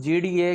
GDA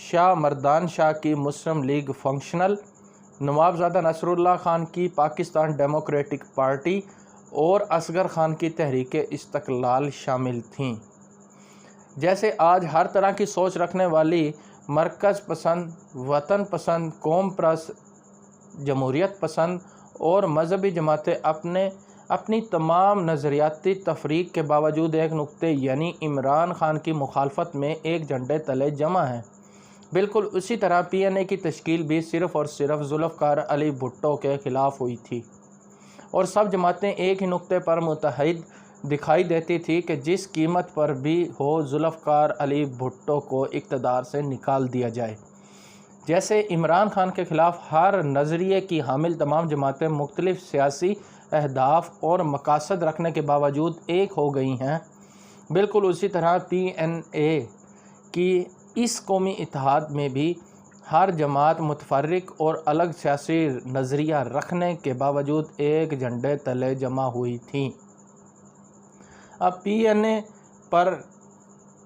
شاہ مردان شاہ کی مسلم league functional, نوابزادہ نصر اللہ خان کی Pakistan democratic party اور اصغر خان کی تحریک استقلال شامل تھیں۔ جیسے آج ہر طرح کی سوچ رکھنے والی مرکز پسند، وطن پسند، قوم پرست، جمہوریت پسند اور مذہبی جماعتیں اپنی تمام نظریاتی تفریق کے باوجود ایک نقطے یعنی عمران خان کی مخالفت میں ایک جھنڈے تلے جمع ہیں، بالکل اسی طرح پی این اے کی تشکیل بھی صرف اور صرف ذوالفقار علی بھٹو کے خلاف ہوئی تھی، اور سب جماعتیں ایک ہی نقطے پر متحد دکھائی دیتی تھی کہ جس قیمت پر بھی ہو ذوالفقار علی بھٹو کو اقتدار سے نکال دیا جائے۔ جیسے عمران خان کے خلاف ہر نظریے کی حامل تمام جماعتیں مختلف سیاسی اہداف اور مقاصد رکھنے کے باوجود ایک ہو گئی ہیں، بالکل اسی طرح پی این اے کی اس قومی اتحاد میں بھی ہر جماعت متفرق اور الگ سیاسی نظریہ رکھنے کے باوجود ایک جھنڈے تلے جمع ہوئی تھی۔ اب پی این اے پر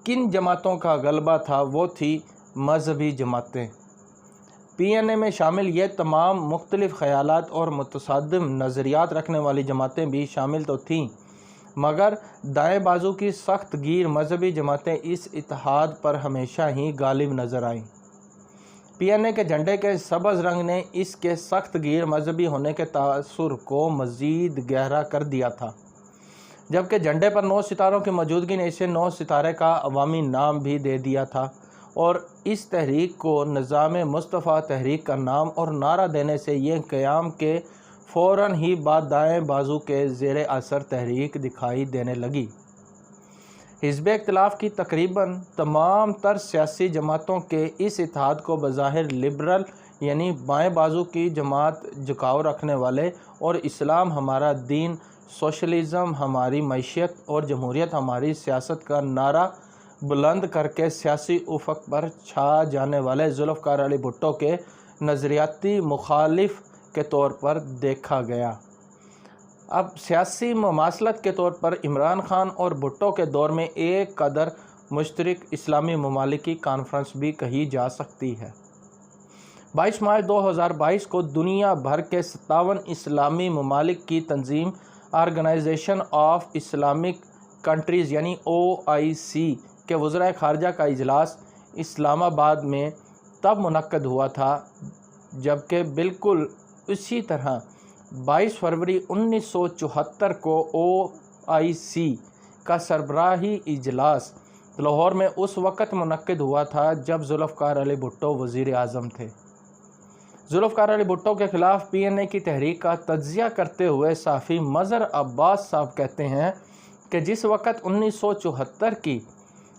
کن جماعتوں کا غلبہ تھا؟ وہ تھی مذہبی جماعتیں۔ پی این اے میں شامل یہ تمام مختلف خیالات اور متصادم نظریات رکھنے والی جماعتیں بھی شامل تو تھیں، مگر دائیں بازو کی سخت گیر مذہبی جماعتیں اس اتحاد پر ہمیشہ ہی غالب نظر آئیں۔ پی این اے کے جھنڈے کے سبز رنگ نے اس کے سخت گیر مذہبی ہونے کے تاثر کو مزید گہرا کر دیا تھا، جبکہ جھنڈے پر 9 ستاروں کی موجودگی نے اسے 9 ستارے کا عوامی نام بھی دے دیا تھا، اور اس تحریک کو نظام مصطفیٰ تحریک کا نام اور نعرہ دینے سے یہ قیام کے فوراً ہی بعد دائیں بازو کے زیر اثر تحریک دکھائی دینے لگی۔ حزب اختلاف کی تقریباً تمام تر سیاسی جماعتوں کے اس اتحاد کو بظاہر لبرل یعنی بائیں بازو کی جماعت، جھکاؤ رکھنے والے اور اسلام ہمارا دین، سوشلزم ہماری معیشت اور جمہوریت ہماری سیاست کا نعرہ بلند کر کے سیاسی افق پر چھا جانے والے ذوالفقار علی بھٹو کے نظریاتی مخالف کے طور پر دیکھا گیا۔ اب سیاسی مماثلت کے طور پر عمران خان اور بھٹو کے دور میں ایک قدر مشترک اسلامی ممالک کی کانفرنس بھی کہی جا سکتی ہے۔ 22 مارچ 2022 کو دنیا بھر کے 57 اسلامی ممالک کی تنظیم آرگنائزیشن آف اسلامک کنٹریز یعنی OIC کے وزرائے خارجہ کا اجلاس اسلام آباد میں تب منعقد ہوا تھا جبکہ بالکل اسی طرح 22 فروری 1974 کو OIC کا سربراہی اجلاس لاہور میں اس وقت منعقد ہوا تھا جب ذوالفقار علی بھٹو وزیر اعظم تھے۔ ذوالفقار علی بھٹو کے خلاف پی این اے کی تحریک کا تجزیہ کرتے ہوئے صحافی مظہر عباس صاحب کہتے ہیں کہ جس وقت 1974 کی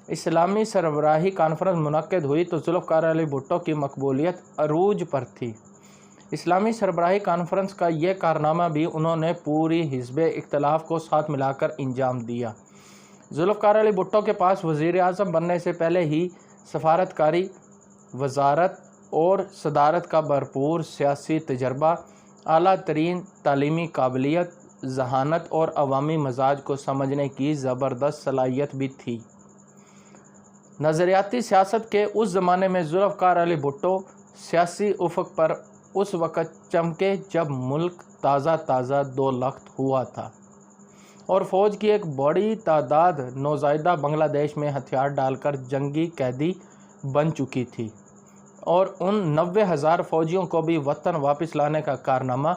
اسلامی سربراہی کانفرنس منعقد ہوئی تو ذوالفقار علی بھٹو کی مقبولیت عروج پر تھی۔ اسلامی سربراہی کانفرنس کا یہ کارنامہ بھی انہوں نے پوری حزب اختلاف کو ساتھ ملا کر انجام دیا۔ ذوالفقار علی بھٹو کے پاس وزیر اعظم بننے سے پہلے ہی سفارتکاری، وزارت اور صدارت کا بھرپور سیاسی تجربہ، اعلیٰ ترین تعلیمی قابلیت، ذہانت اور عوامی مزاج کو سمجھنے کی زبردست صلاحیت بھی تھی۔ نظریاتی سیاست کے اس زمانے میں ذوالفقار علی بھٹو سیاسی افق پر اس وقت چمکے جب ملک تازہ دو لخت ہوا تھا اور فوج کی ایک بڑی تعداد نوزائیدہ بنگلہ دیش میں ہتھیار ڈال کر جنگی قیدی بن چکی تھی، اور ان 90,000 فوجیوں کو بھی وطن واپس لانے کا کارنامہ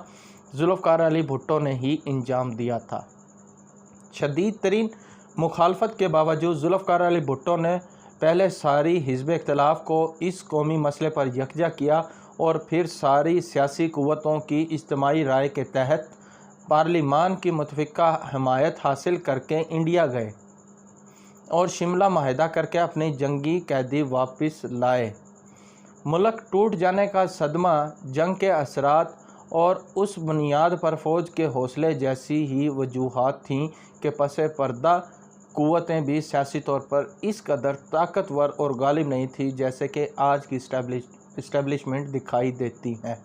ذوالفقار علی بھٹو نے ہی انجام دیا تھا۔ شدید ترین مخالفت کے باوجود ذوالفقار علی بھٹو نے پہلے ساری حزب اختلاف کو اس قومی مسئلے پر یکجا کیا اور پھر ساری سیاسی قوتوں کی اجتماعی رائے کے تحت پارلیمان کی متفقہ حمایت حاصل کر کے انڈیا گئے اور شملہ معاہدہ کر کے اپنے جنگی قیدی واپس لائے۔ ملک ٹوٹ جانے کا صدمہ، جنگ کے اثرات اور اس بنیاد پر فوج کے حوصلے جیسی ہی وجوہات تھیں کہ پس پردہ قوتیں بھی سیاسی طور پر اس قدر طاقتور اور غالب نہیں تھی جیسے کہ آج کی اسٹیبلشمنٹ دکھائی دیتی ہیں۔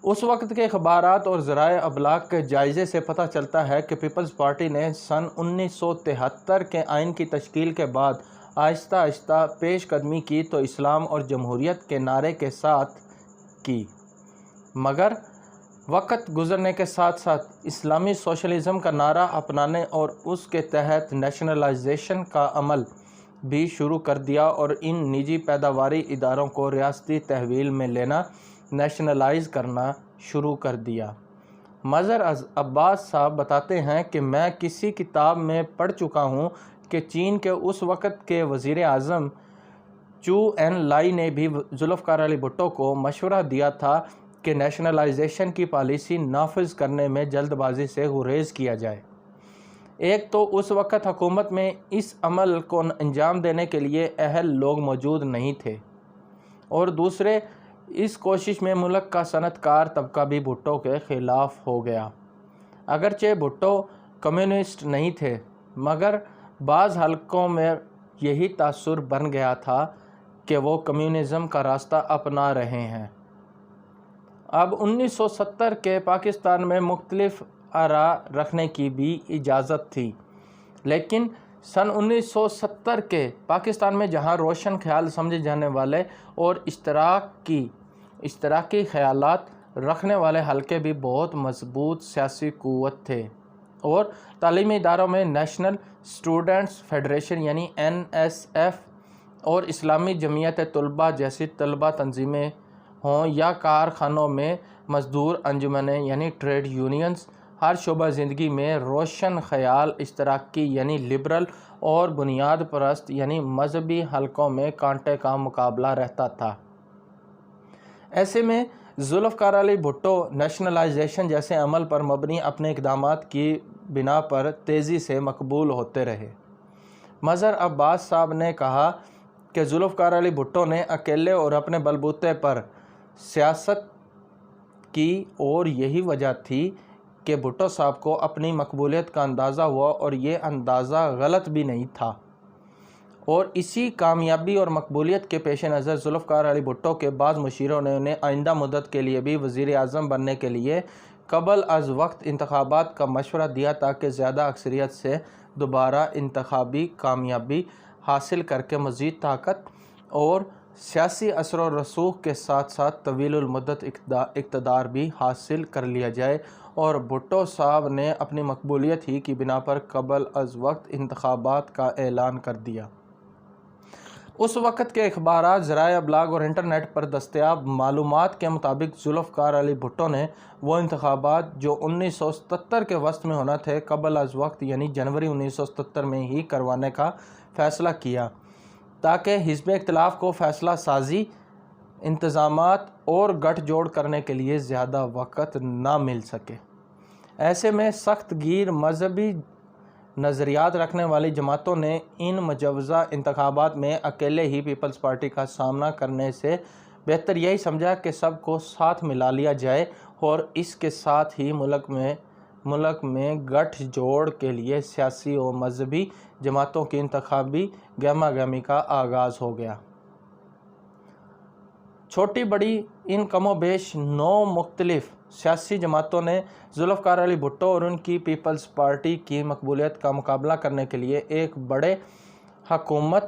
اس وقت کے اخبارات اور ذرائع ابلاغ کے جائزے سے پتہ چلتا ہے کہ پیپلز پارٹی نے سن 1973 کے آئین کی تشکیل کے بعد آہستہ آہستہ پیش قدمی کی تو اسلام اور جمہوریت کے نعرے کے ساتھ کی، مگر وقت گزرنے کے ساتھ ساتھ اسلامی سوشلزم کا نعرہ اپنانے اور اس کے تحت نیشنلائزیشن کا عمل بھی شروع کر دیا اور ان نجی پیداواری اداروں کو ریاستی تحویل میں لینا، نیشنلائز کرنا شروع کر دیا۔ مظہر عباس صاحب بتاتے ہیں کہ میں کسی کتاب میں پڑھ چکا ہوں کہ چین کے اس وقت کے وزیر اعظم چو این لائی نے بھی ذوالفقار علی بھٹو کو مشورہ دیا تھا کہ نیشنلائزیشن کی پالیسی نافذ کرنے میں جلد بازی سے گریز کیا جائے۔ ایک تو اس وقت حکومت میں اس عمل کو انجام دینے کے لیے اہل لوگ موجود نہیں تھے، اور دوسرے اس کوشش میں ملک کا صنعت کار طبقہ بھی بھٹو کے خلاف ہو گیا۔ اگرچہ بھٹو کمیونسٹ نہیں تھے، مگر بعض حلقوں میں یہی تاثر بن گیا تھا کہ وہ کمیونزم کا راستہ اپنا رہے ہیں۔ اب 1970 کے پاکستان میں مختلف آراء رکھنے کی بھی اجازت تھی، لیکن سن 1970 کے پاکستان میں جہاں روشن خیال سمجھے جانے والے اور اشتراکی خیالات رکھنے والے حلقے بھی بہت مضبوط سیاسی قوت تھے، اور تعلیمی اداروں میں نیشنل اسٹوڈنٹس فیڈریشن یعنی NSF اور اسلامی جمعیت طلباء جیسی طلباء تنظیمیں ہوں یا کارخانوں میں مزدور انجمنیں یعنی ٹریڈ یونینز، ہر شعبہ زندگی میں روشن خیال اشتراکی یعنی لبرل اور بنیاد پرست یعنی مذہبی حلقوں میں کانٹے کا مقابلہ رہتا تھا۔ ایسے میں ذوالفقار علی بھٹو نیشنلائزیشن جیسے عمل پر مبنی اپنے اقدامات کی بنا پر تیزی سے مقبول ہوتے رہے۔ مظہر عباس صاحب نے کہا کہ ذوالفقار علی بھٹو نے اکیلے اور اپنے بلبوتے پر سیاست کی، اور یہی وجہ تھی کہ بھٹو صاحب کو اپنی مقبولیت کا اندازہ ہوا، اور یہ اندازہ غلط بھی نہیں تھا، اور اسی کامیابی اور مقبولیت کے پیش نظر ذوالفقار علی بھٹو کے بعض مشیروں نے انہیں آئندہ مدت کے لیے بھی وزیر اعظم بننے کے لیے قبل از وقت انتخابات کا مشورہ دیا تاکہ زیادہ اکثریت سے دوبارہ انتخابی کامیابی حاصل کر کے مزید طاقت اور سیاسی اثر و رسوخ کے ساتھ ساتھ طویل المدت اقتدار بھی حاصل کر لیا جائے، اور بھٹو صاحب نے اپنی مقبولیت ہی کی بنا پر قبل از وقت انتخابات کا اعلان کر دیا۔ اس وقت کے اخبارات، ذرائع ابلاغ اور انٹرنیٹ پر دستیاب معلومات کے مطابق ذوالفقار علی بھٹو نے وہ انتخابات جو 1977 کے وسط میں ہونا تھے قبل از وقت یعنی جنوری 1977 میں ہی کروانے کا فیصلہ کیا، تاکہ حزب اختلاف کو فیصلہ سازی، انتظامات اور گٹھ جوڑ کرنے کے لیے زیادہ وقت نہ مل سکے۔ ایسے میں سخت گیر مذہبی نظریات رکھنے والی جماعتوں نے ان مجوزہ انتخابات میں اکیلے ہی پیپلز پارٹی کا سامنا کرنے سے بہتر یہی سمجھا کہ سب کو ساتھ ملا لیا جائے، اور اس کے ساتھ ہی ملک میں گٹھ جوڑ کے لیے سیاسی و مذہبی جماعتوں کی انتخابی گہما گہمی کا آغاز ہو گیا۔ چھوٹی بڑی ان کم و بیش 9 مختلف سیاسی جماعتوں نے ذوالفقار علی بھٹو اور ان کی پیپلز پارٹی کی مقبولیت کا مقابلہ کرنے کے لیے ایک بڑے حکومت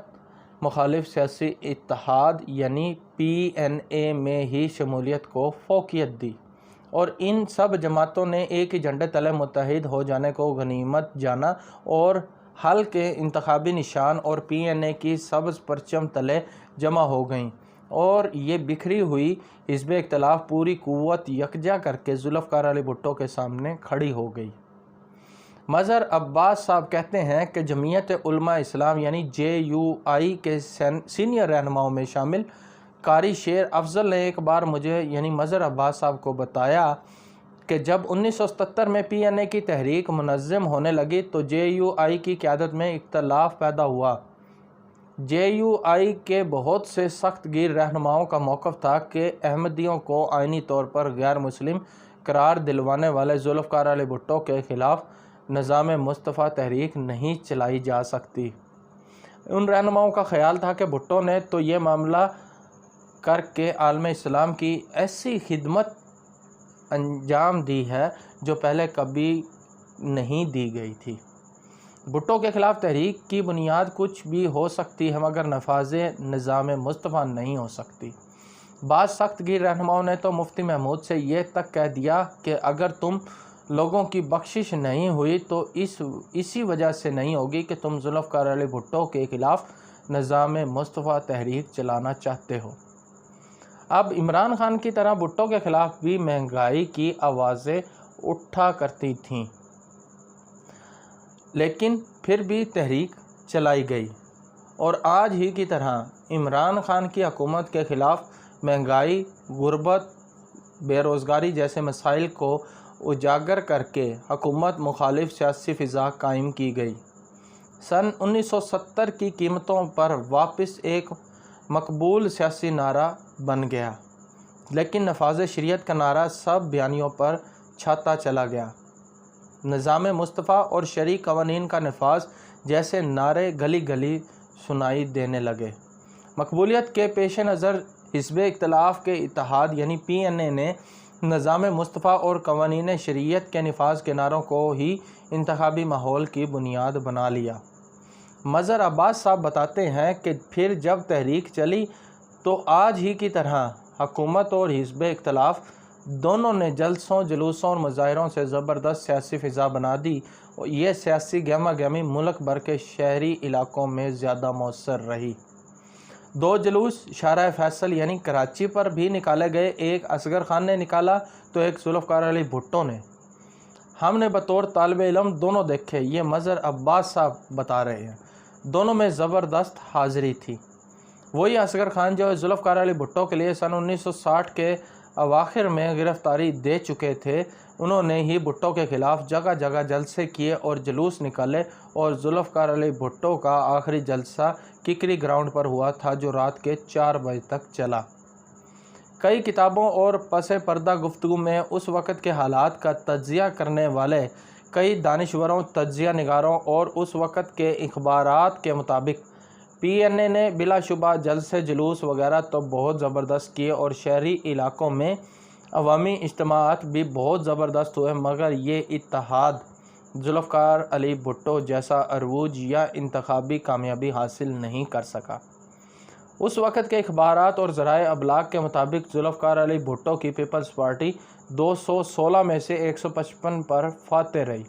مخالف سیاسی اتحاد یعنی PNA میں ہی شمولیت کو فوقیت دی، اور ان سب جماعتوں نے ایک ہی جھنڈے تلے متحد ہو جانے کو غنیمت جانا اور حل کے انتخابی نشان اور PNA کی سبز پرچم تلے جمع ہو گئیں، اور یہ بکھری ہوئی حزب اختلاف پوری قوت یکجا کر کے ذوالفقار علی بھٹو کے سامنے کھڑی ہو گئی۔ مظہر عباس صاحب کہتے ہیں کہ جمعیت علماء اسلام یعنی JUI کے سینئر رہنماؤں میں شامل قاری شیر افضل نے ایک بار مجھے یعنی مظہر عباس صاحب کو بتایا کہ جب 1977 میں PNA کی تحریک منظم ہونے لگی تو JUI کی قیادت میں اختلاف پیدا ہوا۔ JUI کے بہت سے سخت گیر رہنماؤں کا موقف تھا کہ احمدیوں کو آئینی طور پر غیر مسلم قرار دلوانے والے ذوالفقار علی بھٹو کے خلاف نظام مصطفیٰ تحریک نہیں چلائی جا سکتی۔ ان رہنماؤں کا خیال تھا کہ بھٹو نے تو یہ معاملہ کر کے عالم اسلام کی ایسی خدمت انجام دی ہے جو پہلے کبھی نہیں دی گئی تھی۔ بھٹو کے خلاف تحریک کی بنیاد کچھ بھی ہو سکتی ہے مگر نفاذ نظام مصطفیٰ نہیں ہو سکتی۔ بعض سخت گیر رہنماؤں نے تو مفتی محمود سے یہ تک کہہ دیا کہ اگر تم لوگوں کی بخشش نہیں ہوئی تو اسی وجہ سے نہیں ہوگی کہ تم ذوالفقار علی بھٹو کے خلاف نظام مصطفیٰ تحریک چلانا چاہتے ہو۔ اب عمران خان کی طرح بھٹو کے خلاف بھی مہنگائی کی آوازیں اٹھا کرتی تھیں، لیکن پھر بھی تحریک چلائی گئی، اور آج ہی کی طرح عمران خان کی حکومت کے خلاف مہنگائی، غربت، بے روزگاری جیسے مسائل کو اجاگر کر کے حکومت مخالف سیاسی فضا قائم کی گئی۔ سن 1970 کی قیمتوں پر واپس ایک مقبول سیاسی نعرہ بن گیا، لیکن نفاذ شریعت کا نعرہ سب بیانیوں پر چھاتا چلا گیا۔ نظام مصطفیٰ اور شرعی قوانین کا نفاذ جیسے نعرے گلی گلی سنائی دینے لگے۔ مقبولیت کے پیش نظر حزب اختلاف کے اتحاد یعنی PNA نے نظام مصطفیٰ اور قوانین شریعت کے نفاذ کے نعروں کو ہی انتخابی ماحول کی بنیاد بنا لیا۔ مظہر عباس صاحب بتاتے ہیں کہ پھر جب تحریک چلی تو آج ہی کی طرح حکومت اور حزب اختلاف دونوں نے جلسوں، جلوسوں اور مظاہروں سے زبردست سیاسی فضا بنا دی، اور یہ سیاسی گہما گہمی ملک بھر کے شہری علاقوں میں زیادہ مؤثر رہی۔ 2 جلوس شارع فیصل یعنی کراچی پر بھی نکالے گئے، ایک اصغر خان نے نکالا تو ایک ذوالفقار علی بھٹو نے۔ ہم نے بطور طالب علم دونوں دیکھے، یہ مظہر عباس صاحب بتا رہے ہیں۔ دونوں میں زبردست حاضری تھی۔ وہی اصغر خان جو ذوالفقار علی بھٹو کے لیے سن 1960 کے اواخر میں گرفتاری دے چکے تھے، انہوں نے ہی بھٹو کے خلاف جگہ جگہ جلسے کیے اور جلوس نکالے، اور ذوالفقار علی بھٹو کا آخری جلسہ ککری گراؤنڈ پر ہوا تھا جو رات کے 4 بجے تک چلا۔ کئی کتابوں اور پس پردہ گفتگو میں اس وقت کے حالات کا تجزیہ کرنے والے کئی دانشوروں، تجزیہ نگاروں اور اس وقت کے اخبارات کے مطابق PNA نے بلا شبہ جلسے، جلوس وغیرہ تو بہت زبردست کیے اور شہری علاقوں میں عوامی اجتماعات بھی بہت زبردست ہوئے، مگر یہ اتحاد ذوالفقار علی بھٹو جیسا عروج یا انتخابی کامیابی حاصل نہیں کر سکا۔ اس وقت کے اخبارات اور ذرائع ابلاغ کے مطابق ذوالفقار علی بھٹو کی پیپلز پارٹی 216 میں سے 155 پر فاتح رہی،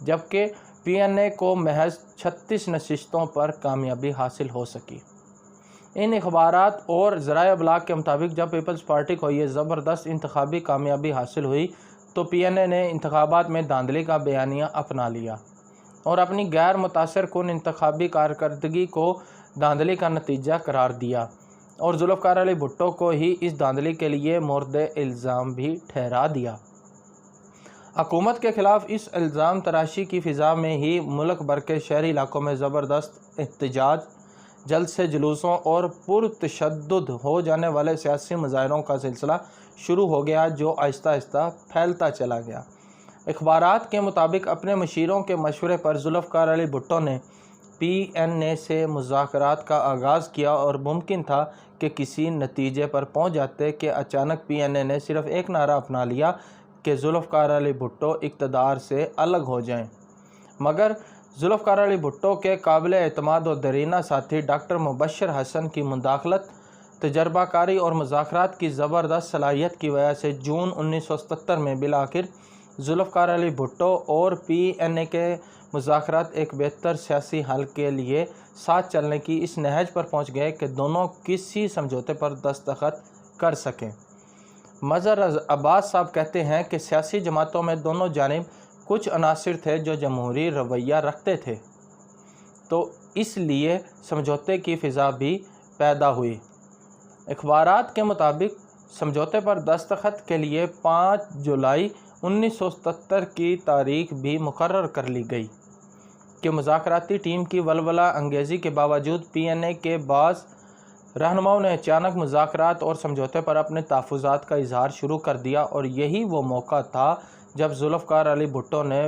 جبکہ PNA کو محض 36 نشستوں پر کامیابی حاصل ہو سکی۔ ان اخبارات اور ذرائع ابلاغ کے مطابق جب پیپلز پارٹی کو یہ زبردست انتخابی کامیابی حاصل ہوئی تو PNA نے انتخابات میں دھاندلی کا بیانیہ اپنا لیا اور اپنی غیر متاثر کن انتخابی کارکردگی کو دھاندلی کا نتیجہ قرار دیا، اور ذوالفقار علی بھٹو کو ہی اس دھاندلی کے لیے مورد الزام بھی ٹھہرا دیا۔ حکومت کے خلاف اس الزام تراشی کی فضا میں ہی ملک بھر کے شہری علاقوں میں زبردست احتجاج، جلسے، جلوسوں اور پرتشدد ہو جانے والے سیاسی مظاہروں کا سلسلہ شروع ہو گیا جو آہستہ آہستہ پھیلتا چلا گیا۔ اخبارات کے مطابق اپنے مشیروں کے مشورے پر ذوالفقار علی بھٹو نے PNA سے مذاکرات کا آغاز کیا، اور ممکن تھا کہ کسی نتیجے پر پہنچ جاتے کہ اچانک PNA نے صرف ایک نعرہ اپنا لیا کہ ذوالفقار علی بھٹو اقتدار سے الگ ہو جائیں، مگر ذوالفقار علی بھٹو کے قابل اعتماد و دیرینہ ساتھی ڈاکٹر مبشر حسن کی مداخلت، تجربہ کاری اور مذاکرات کی زبردست صلاحیت کی وجہ سے جون 1977 میں بالآخر ذوالفقار علی بھٹو اور PNA کے مذاکرات ایک بہتر سیاسی حل کے لیے ساتھ چلنے کی اس نہج پر پہنچ گئے کہ دونوں کسی سمجھوتے پر دستخط کر سکیں۔ مظہر عباس صاحب کہتے ہیں کہ سیاسی جماعتوں میں دونوں جانب کچھ عناصر تھے جو جمہوری رویہ رکھتے تھے، تو اس لیے سمجھوتے کی فضا بھی پیدا ہوئی۔ اخبارات کے مطابق سمجھوتے پر دستخط کے لیے 5 جولائی 1977 کی تاریخ بھی مقرر کر لی گئی کہ مذاکراتی ٹیم کی ولولہ انگیزی کے باوجود PNA کے بعض رہنماؤں نے اچانک مذاکرات اور سمجھوتے پر اپنے تحفظات کا اظہار شروع کر دیا، اور یہی وہ موقع تھا جب ذوالفقار علی بھٹو نے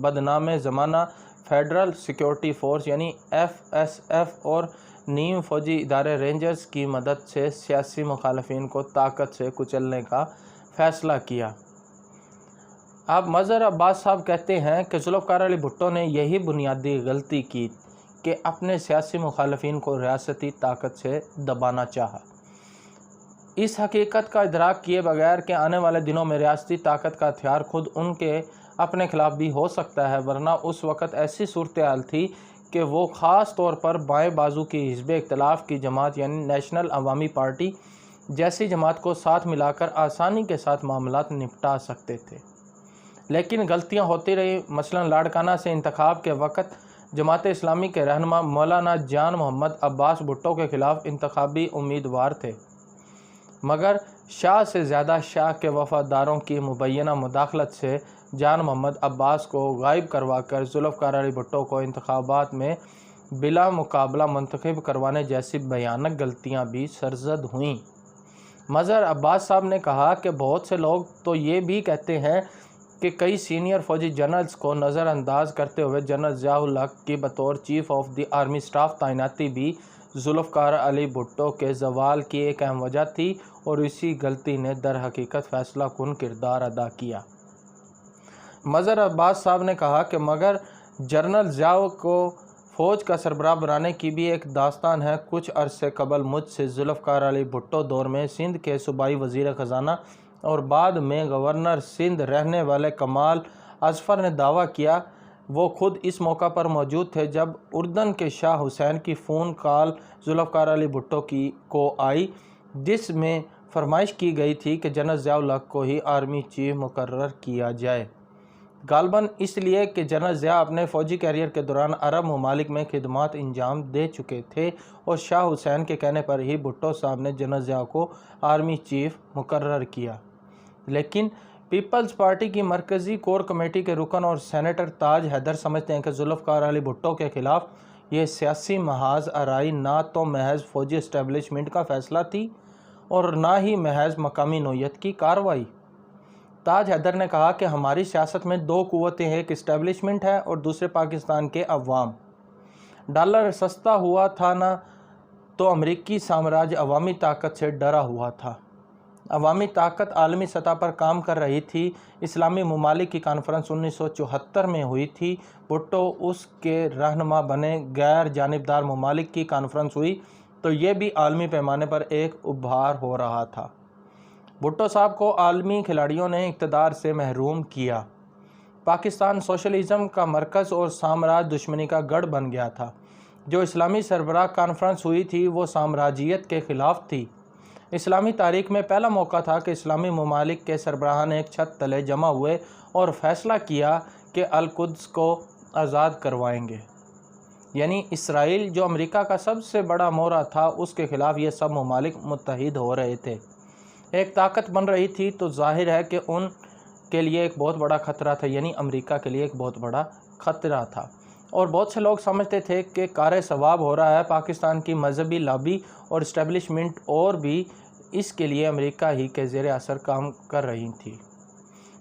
بدنام زمانہ فیڈرل سیکیورٹی فورس یعنی FSF اور نیم فوجی ادارے رینجرز کی مدد سے سیاسی مخالفین کو طاقت سے کچلنے کا فیصلہ کیا۔ اب مظہر عباس صاحب کہتے ہیں کہ ذوالفقار علی بھٹو نے یہی بنیادی غلطی کی کہ اپنے سیاسی مخالفین کو ریاستی طاقت سے دبانا چاہا۔ اس حقیقت کا ادراک کیے بغیر کہ آنے والے دنوں میں ریاستی طاقت کا ہتھیار خود ان کے اپنے خلاف بھی ہو سکتا ہے، ورنہ اس وقت ایسی صورتحال تھی کہ وہ خاص طور پر بائیں بازو کی حزب اختلاف کی جماعت یعنی نیشنل عوامی پارٹی جیسی جماعت کو ساتھ ملا کر آسانی کے ساتھ معاملات نپٹا سکتے تھے، لیکن غلطیاں ہوتی رہی۔ مثلا لاڑکانہ سے انتخاب کے وقت جماعت اسلامی کے رہنما مولانا جان محمد عباس بھٹو کے خلاف انتخابی امیدوار تھے، مگر شاہ سے زیادہ شاہ کے وفاداروں کی مبینہ مداخلت سے جان محمد عباس کو غائب کروا کر ذوالفقار علی بھٹو کو انتخابات میں بلا مقابلہ منتخب کروانے جیسی بھیانک غلطیاں بھی سرزد ہوئیں۔ مظہر عباس صاحب نے کہا کہ بہت سے لوگ تو یہ بھی کہتے ہیں کہ کئی سینئر فوجی جنرلز کو نظر انداز کرتے ہوئے جنرل ضیاء الحق کی بطور chief of the army staff تعیناتی بھی ذوالفقار علی بھٹو کے زوال کی ایک اہم وجہ تھی، اور اسی غلطی نے در حقیقت فیصلہ کن کردار ادا کیا۔ مظہر عباس صاحب نے کہا کہ مگر جنرل ضیاء کو فوج کا سربراہ بنانے کی بھی ایک داستان ہے۔ کچھ عرصے قبل مجھ سے ذوالفقار علی بھٹو دور میں سندھ کے صوبائی وزیر خزانہ اور بعد میں گورنر سندھ رہنے والے کمال اظفر نے دعویٰ کیا، وہ خود اس موقع پر موجود تھے جب اردن کے شاہ حسین کی فون کال ذوالفقار علی بھٹو کو آئی، جس میں فرمائش کی گئی تھی کہ جنرل ضیاء الحق کو ہی آرمی چیف مقرر کیا جائے، غالباً اس لیے کہ جنرل ضیاء اپنے فوجی کیریئر کے دوران عرب ممالک میں خدمات انجام دے چکے تھے، اور شاہ حسین کے کہنے پر ہی بھٹو صاحب نے جنرل ضیاء کو آرمی چیف مقرر کیا۔ لیکن پیپلز پارٹی کی مرکزی کور کمیٹی کے رکن اور سینیٹر تاج حیدر سمجھتے ہیں کہ ذوالفقار علی بھٹو کے خلاف یہ سیاسی محاذ آرائی نہ تو محض فوجی اسٹیبلشمنٹ کا فیصلہ تھی اور نہ ہی محض مقامی نوعیت کی کارروائی۔ تاج حیدر نے کہا کہ ہماری سیاست میں دو قوتیں ہیں، ایک اسٹیبلشمنٹ ہے اور دوسرے پاکستان کے عوام۔ ڈالر سستا ہوا تھا نہ تو امریکی سامراج عوامی طاقت سے ڈرا ہوا تھا۔ عوامی طاقت عالمی سطح پر کام کر رہی تھی۔ اسلامی ممالک کی کانفرنس 1974 میں ہوئی تھی، بھٹو اس کے رہنما بنے۔ غیر جانبدار ممالک کی کانفرنس ہوئی تو یہ بھی عالمی پیمانے پر ایک ابھار ہو رہا تھا۔ بھٹو صاحب کو عالمی کھلاڑیوں نے اقتدار سے محروم کیا۔ پاکستان سوشلزم کا مرکز اور سامراج دشمنی کا گڑھ بن گیا تھا۔ جو اسلامی سربراہ کانفرنس ہوئی تھی وہ سامراجیت کے خلاف تھی۔ اسلامی تاریخ میں پہلا موقع تھا کہ اسلامی ممالک کے سربراہان ایک چھت تلے جمع ہوئے اور فیصلہ کیا کہ القدس کو آزاد کروائیں گے، یعنی اسرائیل جو امریکہ کا سب سے بڑا مورا تھا، اس کے خلاف یہ سب ممالک متحد ہو رہے تھے، ایک طاقت بن رہی تھی۔ تو ظاہر ہے کہ ان کے لیے ایک بہت بڑا خطرہ تھا، یعنی امریکہ کے لیے ایک بہت بڑا خطرہ تھا، اور بہت سے لوگ سمجھتے تھے کہ کار ثواب ہو رہا ہے۔ پاکستان کی مذہبی لابی اور اسٹیبلشمنٹ اور بھی اس کے لیے امریکہ ہی کے زیر اثر کام کر رہی تھی۔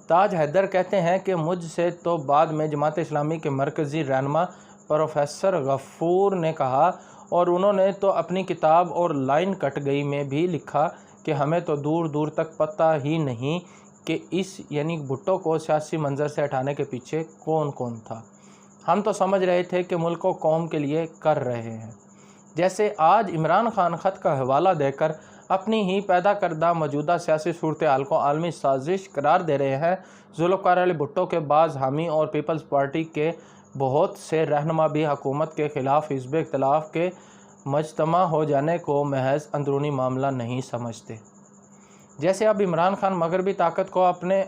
تاج حیدر کہتے ہیں کہ مجھ سے تو بعد میں جماعت اسلامی کے مرکزی رہنما پروفیسر غفور نے کہا، اور انہوں نے تو اپنی کتاب اور لائن کٹ گئی میں بھی لکھا کہ ہمیں تو دور دور تک پتہ ہی نہیں کہ اس یعنی بھٹو کو سیاسی منظر سے ہٹانے کے پیچھے کون کون تھا۔ ہم تو سمجھ رہے تھے کہ ملک و قوم کے لیے کر رہے ہیں۔ جیسے آج عمران خان خط کا حوالہ دے کر اپنی ہی پیدا کردہ موجودہ سیاسی صورتحال کو عالمی سازش قرار دے رہے ہیں، ذوالفقار علی بھٹو کے بعض حامی اور پیپلز پارٹی کے بہت سے رہنما بھی حکومت کے خلاف حزب اختلاف کے مجتمع ہو جانے کو محض اندرونی معاملہ نہیں سمجھتے۔ جیسے اب عمران خان مغربی طاقت کو اپنے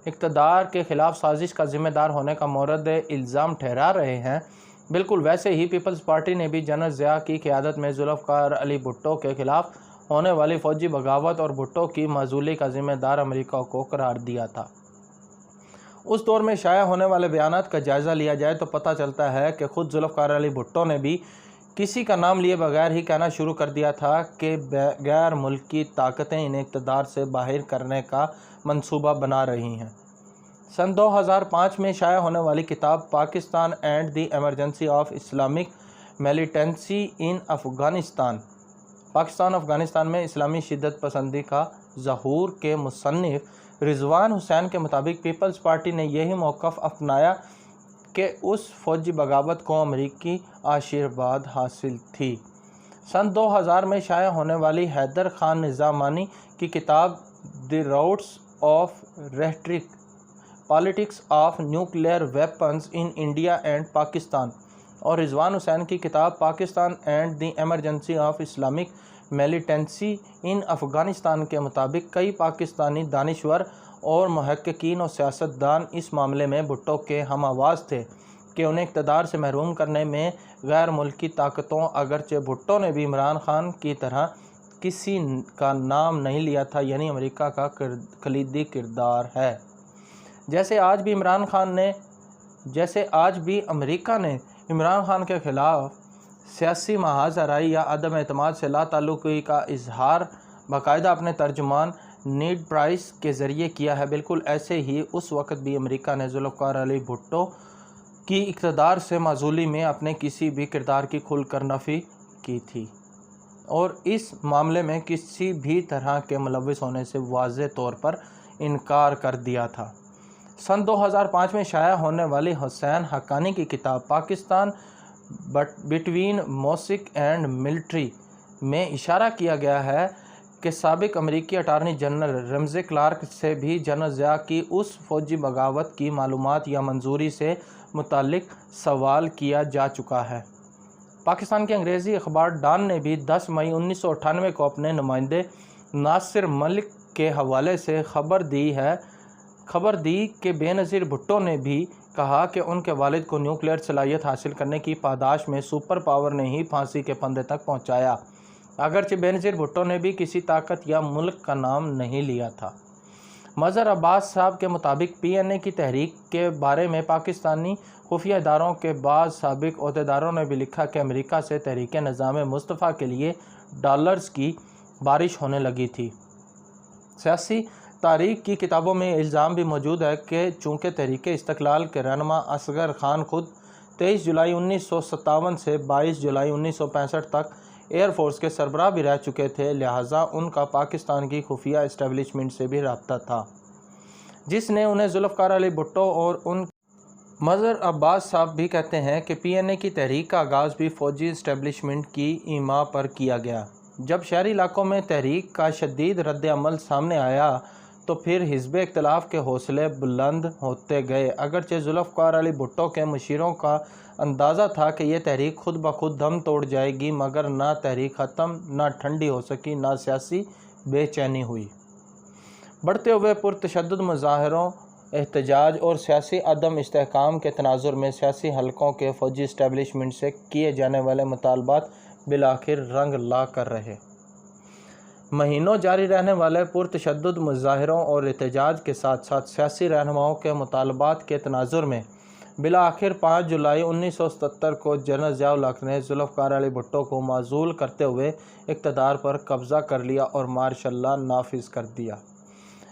اقتدار کے خلاف سازش کا ذمہ دار ہونے کا مورد الزام ٹھہرا رہے ہیں، بالکل ویسے ہی پیپلز پارٹی نے بھی جنرل ضیاء کی قیادت میں ذوالفقار علی بھٹو کے خلاف ہونے والی فوجی بغاوت اور بھٹو کی معزولی کا ذمہ دار امریکہ کو قرار دیا تھا۔ اس دور میں شائع ہونے والے بیانات کا جائزہ لیا جائے تو پتہ چلتا ہے کہ خود ذوالفقار علی بھٹو نے بھی کسی کا نام لیے بغیر ہی کہنا شروع کر دیا تھا کہ غیر ملکی طاقتیں انہیں اقتدار سے باہر کرنے کا منصوبہ بنا رہی ہیں۔ سن 2005 میں شائع ہونے والی کتاب Pakistan and the emergency of Islamic militancy in Afghanistan, Pakistan Afghanistan میں اسلامی شدت پسندی کا ظہور کے مصنف رضوان حسین کے مطابق پیپلز پارٹی نے یہی موقف اپنایا کہ اس فوجی بغاوت کو امریکی آشیرواد حاصل تھی۔ سن 2000 میں شائع ہونے والی حیدر خان نظامانی کی کتاب the roots of rhetoric politics of nuclear weapons in India and Pakistan اور رضوان حسین کی کتاب Pakistan and the emergency of Islamic militancy in Afghanistan کے مطابق کئی پاکستانی دانشور اور محققین و سیاستدان اس معاملے میں بھٹو کے ہم آواز تھے کہ انہیں اقتدار سے محروم کرنے میں غیر ملکی طاقتوں، اگرچہ بھٹو نے بھی عمران خان کی طرح کسی کا نام نہیں لیا تھا، یعنی امریکہ کا کلیدی کردار ہے۔ جیسے آج بھی امریکہ نے عمران خان کے خلاف سیاسی محاذ آرائی یا عدم اعتماد سے لا تعلقی کا اظہار باقاعدہ اپنے ترجمان نیڈ پرائس کے ذریعے کیا ہے، بالکل ایسے ہی اس وقت بھی امریکہ نے ذوالفقار علی بھٹو کی اقتدار سے معزولی میں اپنے کسی بھی کردار کی کھل کر نفی کی تھی اور اس معاملے میں کسی بھی طرح کے ملوث ہونے سے واضح طور پر انکار کر دیا تھا۔ سن 2005 میں شائع ہونے والی حسین حقانی کی کتاب Pakistan between mosque and military میں اشارہ کیا گیا ہے کہ سابق امریکی اٹارنی جنرل رمزی کلارک سے بھی جنرل ضیاء کی اس فوجی بغاوت کی معلومات یا منظوری سے متعلق سوال کیا جا چکا ہے۔ پاکستان کے انگریزی اخبار ڈان نے بھی 10 مئی 1998 کو اپنے نمائندے ناصر ملک کے حوالے سے خبر دی کہ بے نظیر بھٹو نے بھی کہا کہ ان کے والد کو نیوکلیئر صلاحیت حاصل کرنے کی پاداش میں سپر پاور نے ہی پھانسی کے پھندے تک پہنچایا، اگرچہ بے نظیر بھٹو نے بھی کسی طاقت یا ملک کا نام نہیں لیا تھا۔ مظہر عباس صاحب کے مطابق پی این اے کی تحریک کے بارے میں پاکستانی خفیہ اداروں کے بعض سابق عہدیداروں نے بھی لکھا کہ امریکہ سے تحریک نظام مصطفیٰ کے لیے ڈالرز کی بارش ہونے لگی تھی۔ سیاسی تاریخ کی کتابوں میں الزام بھی موجود ہے کہ چونکہ تحریک استقلال کے رہنما اصغر خان خود 23 جولائی 1957 سے 22 جولائی 1965 تک ایئر فورس کے سربراہ بھی رہ چکے تھے، لہٰذا ان کا پاکستان کی خفیہ اسٹیبلشمنٹ سے بھی رابطہ تھا، جس نے انہیں ذوالفقار علی بھٹو اور ان مظہر عباس صاحب بھی کہتے ہیں کہ پی این اے کی تحریک کا آغاز بھی فوجی اسٹیبلشمنٹ کی ایما پر کیا گیا۔ جب شہری علاقوں میں تحریک کا شدید رد عمل سامنے آیا تو پھر حزب اختلاف کے حوصلے بلند ہوتے گئے، اگرچہ ذوالفقار علی بھٹو کے مشیروں کا اندازہ تھا کہ یہ تحریک خود بخود دم توڑ جائے گی، مگر نہ تحریک ختم، نہ ٹھنڈی ہو سکی، نہ سیاسی بے چینی ہوئی۔ بڑھتے ہوئے پرتشدد مظاہروں، احتجاج اور سیاسی عدم استحکام کے تناظر میں سیاسی حلقوں کے فوجی اسٹیبلشمنٹ سے کیے جانے والے مطالبات بالآخر رنگ لا کر رہے۔ مہینوں جاری رہنے والے پرتشدد مظاہروں اور احتجاج کے ساتھ ساتھ سیاسی رہنماؤں کے مطالبات کے تناظر میں بالآخر 5 جولائی 1977 کو جنرل ضیاء الحق نے ذوالفقار علی بھٹو کو معزول کرتے ہوئے اقتدار پر قبضہ کر لیا اور مارشل لا نافذ کر دیا۔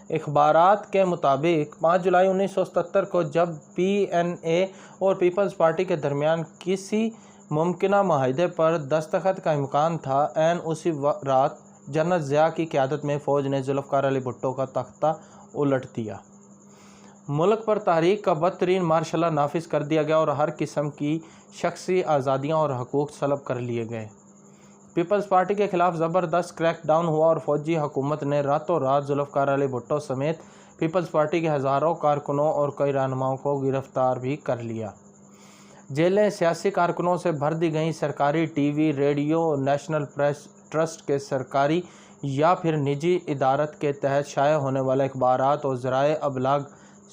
اخبارات کے مطابق 5 جولائی 1977 کو جب پی این اے اور پیپلز پارٹی کے درمیان کسی ممکنہ معاہدے پر دستخط کا امکان تھا، عین اسی رات جنرل ضیاء کی قیادت میں فوج نے ذوالفقار علی بھٹو کا تختہ الٹ دیا۔ ملک پر تحریک کا بدترین مارشل لا نافذ کر دیا گیا اور ہر قسم کی شخصی آزادیاں اور حقوق سلب کر لیے گئے۔ پیپلز پارٹی کے خلاف زبردست کریک ڈاؤن ہوا اور فوجی حکومت نے راتوں رات ذوالفقار علی بھٹو سمیت پیپلز پارٹی کے ہزاروں کارکنوں اور کئی رہنماؤں کو گرفتار بھی کر لیا۔ جیلیں سیاسی کارکنوں سے بھر دی گئیں، سرکاری T V, radio, national press trust کے سرکاری یا پھر نجی ادارت کے تحت شائع ہونے والے اخبارات اور ذرائع ابلاغ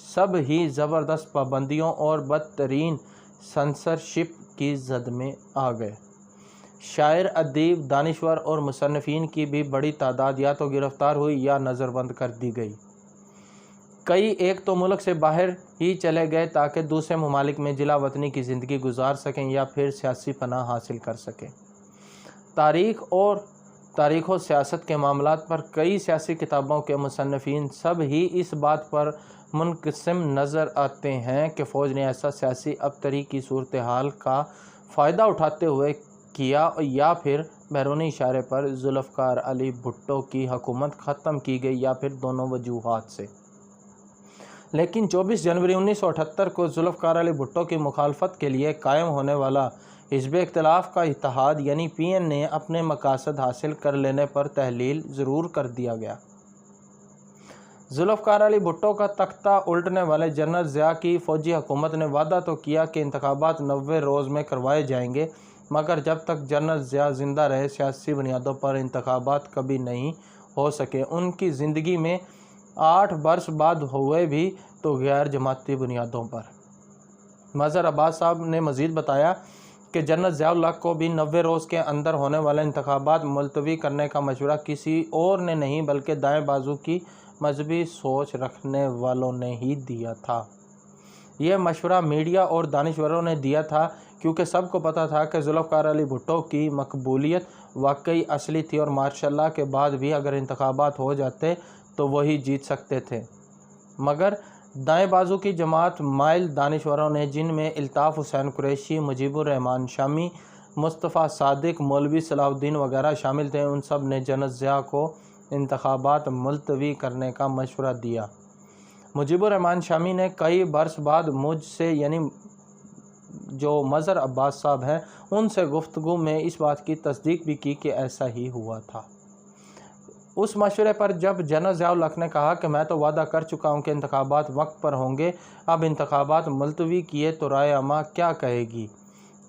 سب ہی زبردست پابندیوں اور بدترین سنسرشپ کی زد میں آ گئے۔ شاعر، ادیب، دانشور اور مصنفین کی بھی بڑی تعداد یا تو گرفتار ہوئی یا نظر بند کر دی گئی۔ کئی ایک تو ملک سے باہر ہی چلے گئے تاکہ دوسرے ممالک میں جلا وطنی کی زندگی گزار سکیں یا پھر سیاسی پناہ حاصل کر سکیں۔ تاریخ و سیاست کے معاملات پر کئی سیاسی کتابوں کے مصنفین سب ہی اس بات پر منقسم نظر آتے ہیں کہ فوج نے ایسا سیاسی ابتری کی صورتحال کا فائدہ اٹھاتے ہوئے کیا یا پھر بیرونی اشارے پر ذوالفقار علی بھٹو کی حکومت ختم کی گئی یا پھر دونوں وجوہات سے۔ لیکن 24 جنوری 1978 کو ذوالفقار علی بھٹو کی مخالفت کے لیے قائم ہونے والا حزب اختلاف کا اتحاد یعنی PN نے اپنے مقاصد حاصل کر لینے پر تحلیل ضرور کر دیا گیا۔ ذوالفقار علی بھٹو کا تختہ الٹنے والے جنرل ضیاء کی فوجی حکومت نے وعدہ تو کیا کہ انتخابات 90 روز میں کروائے جائیں گے، مگر جب تک جنرل ضیاء زندہ رہے سیاسی بنیادوں پر انتخابات کبھی نہیں ہو سکے۔ ان کی زندگی میں 8 برس بعد ہوئے بھی تو غیر جماعتی بنیادوں پر۔ مظہر عباس صاحب نے مزید بتایا کہ جنرل ضیاء الحق کو بھی 90 روز کے اندر ہونے والے انتخابات ملتوی کرنے کا مشورہ کسی اور نے نہیں بلکہ دائیں بازو کی مذہبی سوچ رکھنے والوں نے ہی دیا تھا۔ یہ مشورہ میڈیا اور دانشوروں نے دیا تھا کیونکہ سب کو پتہ تھا کہ ذوالفقار علی بھٹو کی مقبولیت واقعی اصلی تھی اور مارشاء اللہ کے بعد بھی اگر انتخابات ہو جاتے تو وہی جیت سکتے تھے۔ مگر دائیں بازو کی جماعت مائل دانشوروں نے، جن میں الطاف حسین قریشی، مجیب الرحمان شامی، مصطفیٰ صادق، مولوی صلاح الدین وغیرہ شامل تھے، ان سب نے جنرل ضیاء کو انتخابات ملتوی کرنے کا مشورہ دیا۔ مجیب الرحمان شامی نے کئی برس بعد مجھ سے یعنی جو مظہر عباس صاحب ہیں ان سے گفتگو میں اس بات کی تصدیق بھی کی کہ ایسا ہی ہوا تھا۔ اس مشورے پر جب جنرل ضیاء الحق نے کہا کہ میں تو وعدہ کر چکا ہوں کہ انتخابات وقت پر ہوں گے، اب انتخابات ملتوی کیے تو رائے عامہ کیا کہے گی،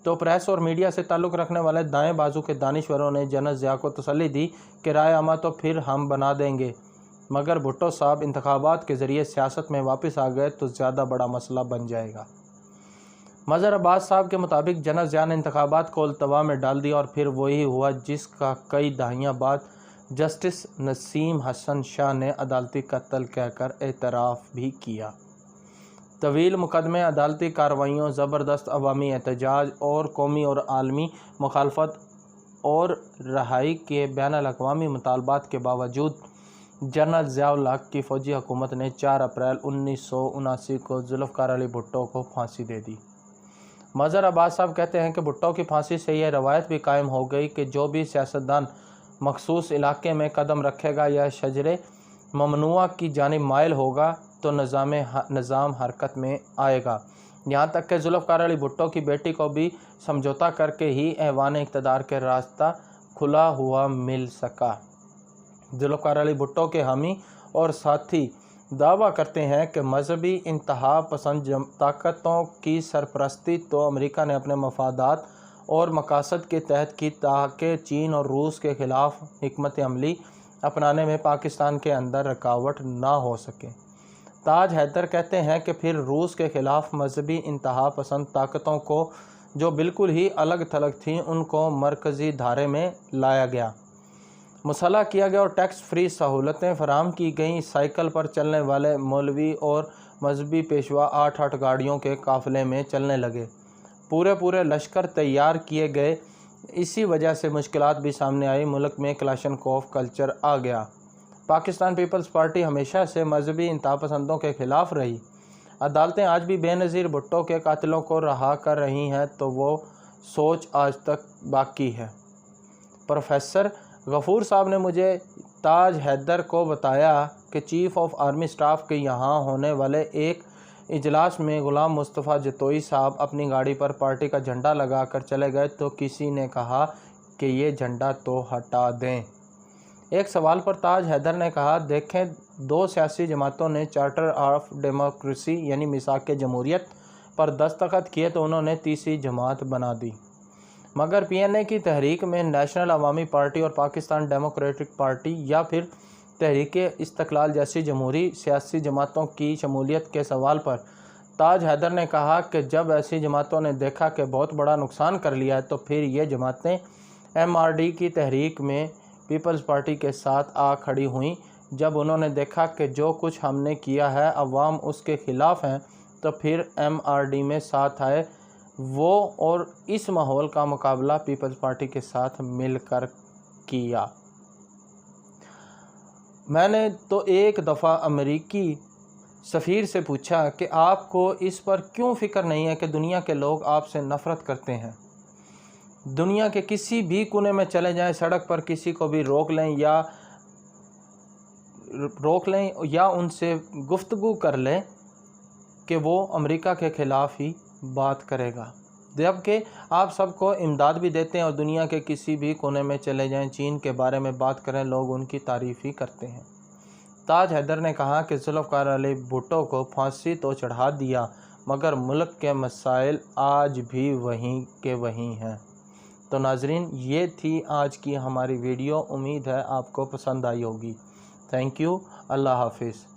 تو پریس اور میڈیا سے تعلق رکھنے والے دائیں بازو کے دانشوروں نے جنرل ضیاء کو تسلی دی کہ رائے عامہ تو پھر ہم بنا دیں گے، مگر بھٹو صاحب انتخابات کے ذریعے سیاست میں واپس آ گئے تو زیادہ بڑا مسئلہ بن جائے گا۔ مظہر عباس صاحب کے مطابق جنرل ضیاء نے انتخابات کو التوا میں ڈال دیا اور پھر وہی ہوا جس کا کئی دہائیاں بعد جسٹس نسیم حسن شاہ نے عدالتی قتل کہہ کر اعتراف بھی کیا۔ طویل مقدمے، عدالتی کارروائیوں، زبردست عوامی احتجاج اور قومی اور عالمی مخالفت اور رہائی کے بین الاقوامی مطالبات کے باوجود جنرل ضیاء الحق کی فوجی حکومت نے 4 اپریل 1979 کو ذوالفقار علی بھٹو کو پھانسی دے دی۔ مظہر عباس صاحب کہتے ہیں کہ بھٹو کی پھانسی سے یہ روایت بھی قائم ہو گئی کہ جو بھی سیاستدان مخصوص علاقے میں قدم رکھے گا یا شجرے ممنوعہ کی جانب مائل ہوگا تو نظام حرکت میں آئے گا، یہاں تک کہ ذوالفقار علی بھٹو کی بیٹی کو بھی سمجھوتا کر کے ہی ایوان اقتدار کے راستہ کھلا ہوا مل سکا۔ ذوالفقار علی بھٹو کے حامی اور ساتھی دعویٰ کرتے ہیں کہ مذہبی انتہا پسند طاقتوں کی سرپرستی تو امریکہ نے اپنے مفادات اور مقاصد کے تحت کی تاکہ چین اور روس کے خلاف حکمت عملی اپنانے میں پاکستان کے اندر رکاوٹ نہ ہو سکے۔ تاج حیدر کہتے ہیں کہ پھر روس کے خلاف مذہبی انتہا پسند طاقتوں کو جو بالکل ہی الگ تھلگ تھیں ان کو مرکزی دھارے میں لایا گیا، مسلح کیا گیا اور ٹیکس فری سہولتیں فراہم کی گئیں۔ سائیکل پر چلنے والے مولوی اور مذہبی پیشوا 8 گاڑیوں کے قافلے میں چلنے لگے، پورے لشکر تیار کیے گئے۔ اسی وجہ سے مشکلات بھی سامنے آئی، ملک میں کلاشنکوف کلچر آ گیا۔ پاکستان پیپلز پارٹی ہمیشہ سے مذہبی انتہا پسندوں کے خلاف رہی۔ عدالتیں آج بھی بے نظیر بھٹو کے قاتلوں کو رہا کر رہی ہیں تو وہ سوچ آج تک باقی ہے۔ پروفیسر غفور صاحب نے مجھے تاج حیدر کو بتایا کہ چیف آف آرمی سٹاف کے یہاں ہونے والے ایک اجلاس میں غلام مصطفیٰ جتوئی صاحب اپنی گاڑی پر پارٹی کا جھنڈا لگا کر چلے گئے تو کسی نے کہا کہ یہ جھنڈا تو ہٹا دیں۔ ایک سوال پر تاج حیدر نے کہا، دیکھیں 2 سیاسی جماعتوں نے چارٹر آف ڈیموکریسی یعنی میثاق جمہوریت پر دستخط کیے تو انہوں نے تیسری جماعت بنا دی، مگر PNA کی تحریک میں نیشنل عوامی پارٹی اور پاکستان ڈیموکریٹک پارٹی یا پھر تحریک استقلال جیسی جمہوری سیاسی جماعتوں کی شمولیت کے سوال پر تاج حیدر نے کہا کہ جب ایسی جماعتوں نے دیکھا کہ بہت بڑا نقصان کر لیا ہے تو پھر یہ جماعتیں MRD کی تحریک میں پیپلز پارٹی کے ساتھ آ کھڑی ہوئیں۔ جب انہوں نے دیکھا کہ جو کچھ ہم نے کیا ہے عوام اس کے خلاف ہیں تو پھر MRD میں ساتھ آئے وہ اور اس ماحول کا مقابلہ پیپلز پارٹی کے ساتھ مل کر کیا۔ میں نے تو ایک دفعہ امریکی سفیر سے پوچھا کہ آپ کو اس پر کیوں فکر نہیں ہے کہ دنیا کے لوگ آپ سے نفرت کرتے ہیں؟ دنیا کے کسی بھی کونے میں چلے جائیں، سڑک پر کسی کو بھی روک لیں یا ان سے گفتگو کر لیں، کہ وہ امریکہ کے خلاف ہی بات کرے گا، جبکہ آپ سب کو امداد بھی دیتے ہیں اور دنیا کے کسی بھی کونے میں چلے جائیں، چین کے بارے میں بات کریں، لوگ ان کی تعریف ہی کرتے ہیں۔ تاج حیدر نے کہا کہ ذوالفقار علی بھٹو کو پھانسی تو چڑھا دیا مگر ملک کے مسائل آج بھی وہیں کے وہیں ہیں۔ تو ناظرین، یہ تھی آج کی ہماری ویڈیو، امید ہے آپ کو پسند آئی ہوگی۔ تھینک یو، اللہ حافظ۔